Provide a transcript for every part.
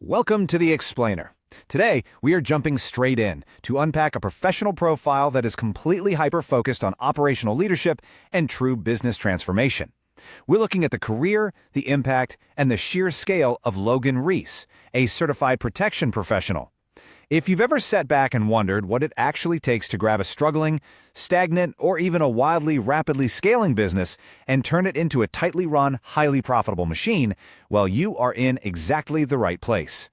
Welcome to The Explainer. Today, we are jumping straight in to unpack a professional profile that is completely hyper-focused on operational leadership and true business transformation. We're looking at the career, the impact, and the sheer scale of Logan Rees, a certified protection professional. If you've ever sat back and wondered what it actually takes to grab a struggling, stagnant, or even a wildly, rapidly scaling business and turn it into a tightly run, highly profitable machine, well, you are in exactly the right place.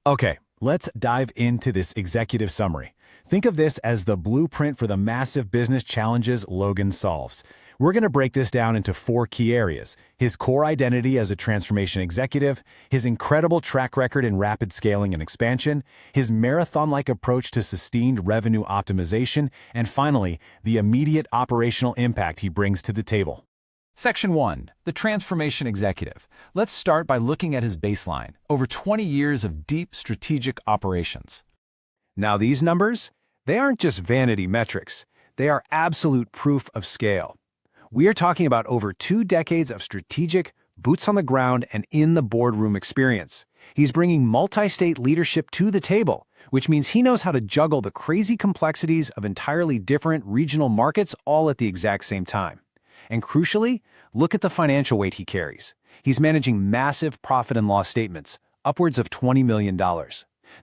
Okay, let's dive into this executive summary. Think of this as the blueprint for the massive business challenges Logan solves. We're going to break this down into 4 key areas: his core identity as a transformation executive, his incredible track record in rapid scaling and expansion, his marathon-like approach to sustained revenue optimization, and finally, the immediate operational impact he brings to the table. Section 1. The Transformation Executive. Let's start by looking at his baseline: over 20 years of deep strategic operations. Now these numbers, they aren't just vanity metrics. They are absolute proof of scale. We are talking about over 2 decades of strategic, boots-on-the-ground, and in-the-boardroom experience. He's bringing multi-state leadership to the table, which means he knows how to juggle the crazy complexities of entirely different regional markets all at the exact same time. And crucially, look at the financial weight he carries. He's managing massive profit and loss statements, upwards of $20 million.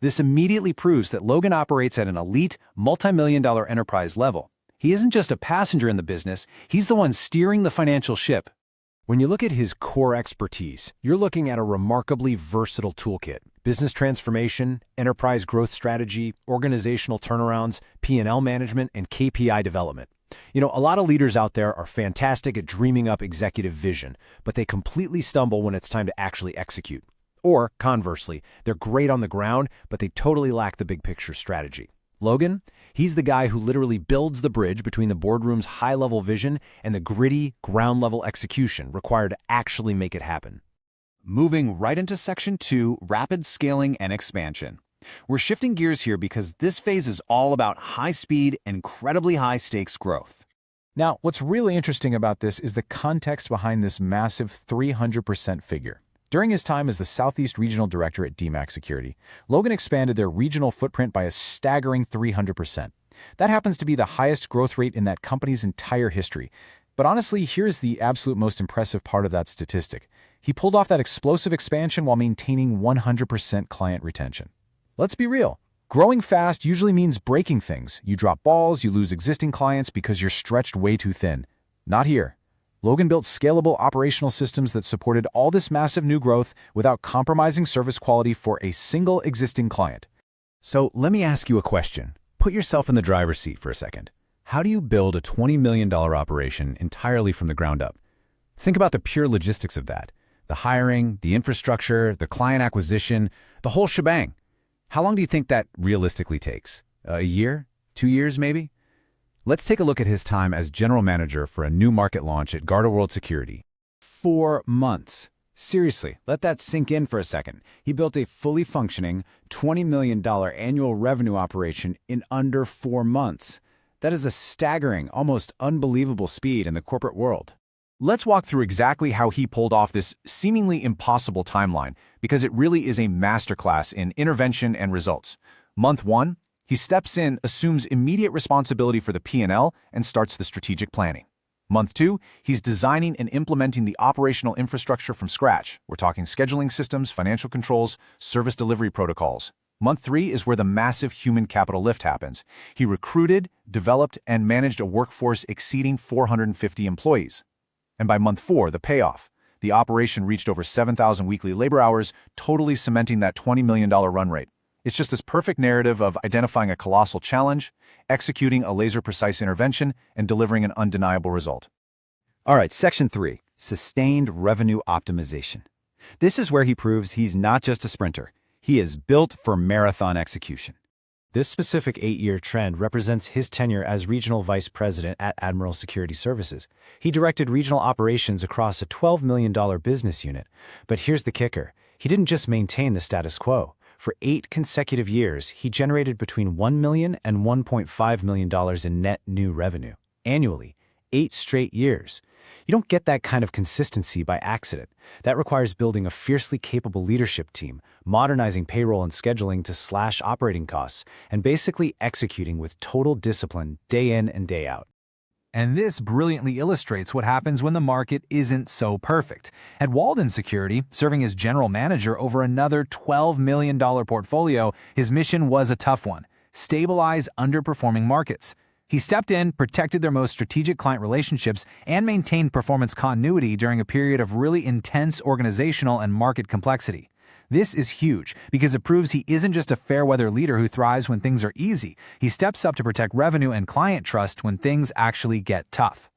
This immediately proves that Logan operates at an elite, multi-million-dollar enterprise level. He isn't just a passenger in the business, he's the one steering the financial ship. When you look at his core expertise, you're looking at a remarkably versatile toolkit: business transformation, enterprise growth strategy, organizational turnarounds, P&L management, and KPI development. You know, a lot of leaders out there are fantastic at dreaming up executive vision, but they completely stumble when it's time to actually execute. Or, conversely, they're great on the ground, but they totally lack the big picture strategy. Logan, he's the guy who literally builds the bridge between the boardroom's high-level vision and the gritty, ground-level execution required to actually make it happen. Moving right into Section 2, Rapid Scaling and Expansion. We're shifting gears here because this phase is all about high-speed, incredibly high-stakes growth. Now, what's really interesting about this is the context behind this massive 300% figure. During his time as the Southeast Regional Director at DMAX Security, Logan expanded their regional footprint by a staggering 300%. That happens to be the highest growth rate in that company's entire history. But honestly, here's the absolute most impressive part of that statistic. He pulled off that explosive expansion while maintaining 100% client retention. Let's be real. Growing fast usually means breaking things. You drop balls, you lose existing clients because you're stretched way too thin. Not here. Logan built scalable operational systems that supported all this massive new growth without compromising service quality for a single existing client. So let me ask you a question. Put yourself in the driver's seat for a second. How do you build a $20 million operation entirely from the ground up? Think about the pure logistics of that. The hiring, the infrastructure, the client acquisition, the whole shebang. How long do you think that realistically takes? A year? 2 years maybe? Let's take a look at his time as general manager for a new market launch at World Security. 4 months. Seriously, let that sink in for a second. He built a fully functioning $20 million annual revenue operation in under 4 months. That is a staggering, almost unbelievable speed in the corporate world. Let's walk through exactly how he pulled off this seemingly impossible timeline, because it really is a masterclass in intervention and results. Month 1. He steps in, assumes immediate responsibility for the P&L, and starts the strategic planning. Month 2, he's designing and implementing the operational infrastructure from scratch. We're talking scheduling systems, financial controls, service delivery protocols. Month 3 is where the massive human capital lift happens. He recruited, developed, and managed a workforce exceeding 450 employees. And by month 4, the payoff. The operation reached over 7,000 weekly labor hours, totally cementing that $20 million run rate. It's just this perfect narrative of identifying a colossal challenge, executing a laser-precise intervention, and delivering an undeniable result. All right, Section 3, Sustained Revenue Optimization. This is where he proves he's not just a sprinter. He is built for marathon execution. This specific 8-year trend represents his tenure as Regional Vice President at Admiral Security Services. He directed regional operations across a $12 million business unit. But here's the kicker. He didn't just maintain the status quo. For 8 consecutive years, he generated between $1 million and $1.5 million in net new revenue. Annually, 8 straight years. You don't get that kind of consistency by accident. That requires building a fiercely capable leadership team, modernizing payroll and scheduling to slash operating costs, and basically executing with total discipline day in and day out. And this brilliantly illustrates what happens when the market isn't so perfect. At Walden Security, serving as general manager over another $12 million portfolio, his mission was a tough one: stabilize underperforming markets. He stepped in, protected their most strategic client relationships, and maintained performance continuity during a period of really intense organizational and market complexity. This is huge because it proves he isn't just a fair-weather leader who thrives when things are easy. He steps up to protect revenue and client trust when things actually get tough.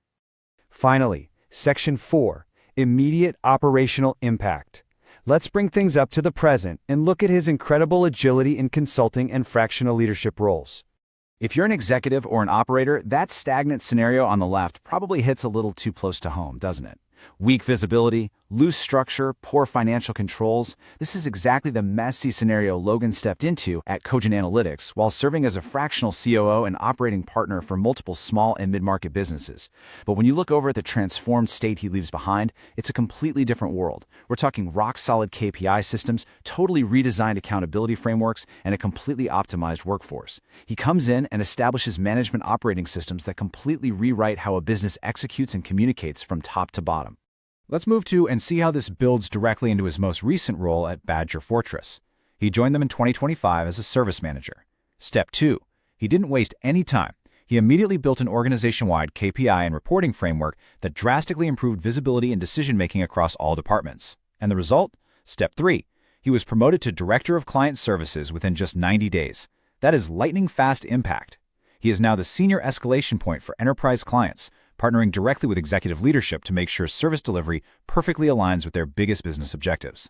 Finally, Section 4, Immediate Operational Impact. Let's bring things up to the present and look at his incredible agility in consulting and fractional leadership roles. If you're an executive or an operator, that stagnant scenario on the left probably hits a little too close to home, doesn't it? Weak visibility, loose structure, poor financial controls. This is exactly the messy scenario Logan stepped into at Cogent Analytics while serving as a fractional COO and operating partner for multiple small and mid-market businesses. But when you look over at the transformed state he leaves behind, it's a completely different world. We're talking rock-solid KPI systems, totally redesigned accountability frameworks, and a completely optimized workforce. He comes in and establishes management operating systems that completely rewrite how a business executes and communicates from top to bottom. Let's move to and see how this builds directly into his most recent role at Badger Fortress. He joined them in 2025 as a service manager. Step 2. He didn't waste any time. He immediately built an organization-wide KPI and reporting framework that drastically improved visibility and decision-making across all departments. And the result? Step 3. He was promoted to Director of Client Services within just 90 days. That is lightning-fast impact. He is now the senior escalation point for enterprise clients, partnering directly with executive leadership to make sure service delivery perfectly aligns with their biggest business objectives.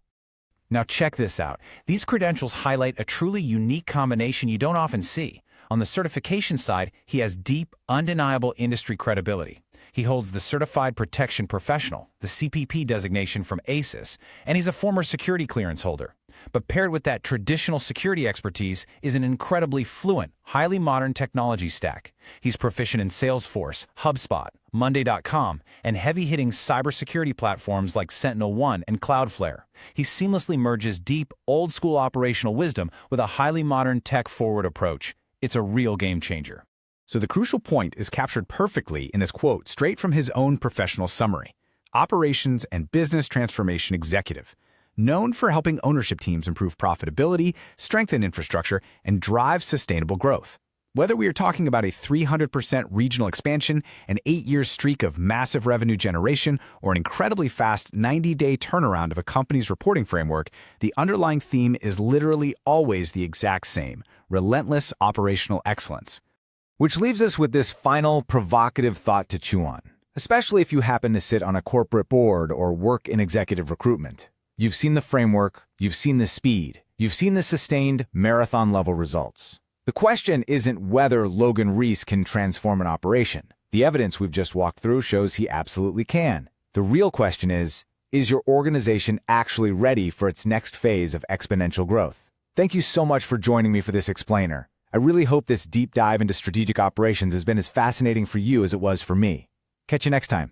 Now check this out. These credentials highlight a truly unique combination you don't often see. On the certification side, he has deep, undeniable industry credibility. He holds the Certified Protection Professional, the CPP designation from ACES, and he's a former security clearance holder. But paired with that traditional security expertise is an incredibly fluent, highly modern technology stack. He's proficient in Salesforce, HubSpot, Monday.com, and heavy-hitting cybersecurity platforms like SentinelOne and Cloudflare. He seamlessly merges deep, old-school operational wisdom with a highly modern tech-forward approach. It's a real game changer. So the crucial point is captured perfectly in this quote straight from his own professional summary. Operations and Business Transformation Executive, known for helping ownership teams improve profitability, strengthen infrastructure, and drive sustainable growth. Whether we are talking about a 300% regional expansion, an 8-year streak of massive revenue generation, or an incredibly fast 90-day turnaround of a company's reporting framework, the underlying theme is literally always the exact same: relentless operational excellence. Which leaves us with this final provocative thought to chew on, especially if you happen to sit on a corporate board or work in executive recruitment. You've seen the framework, you've seen the speed, you've seen the sustained marathon-level results. The question isn't whether Logan Rees can transform an operation. The evidence we've just walked through shows he absolutely can. The real question is your organization actually ready for its next phase of exponential growth? Thank you so much for joining me for this explainer. I really hope this deep dive into strategic operations has been as fascinating for you as it was for me. Catch you next time.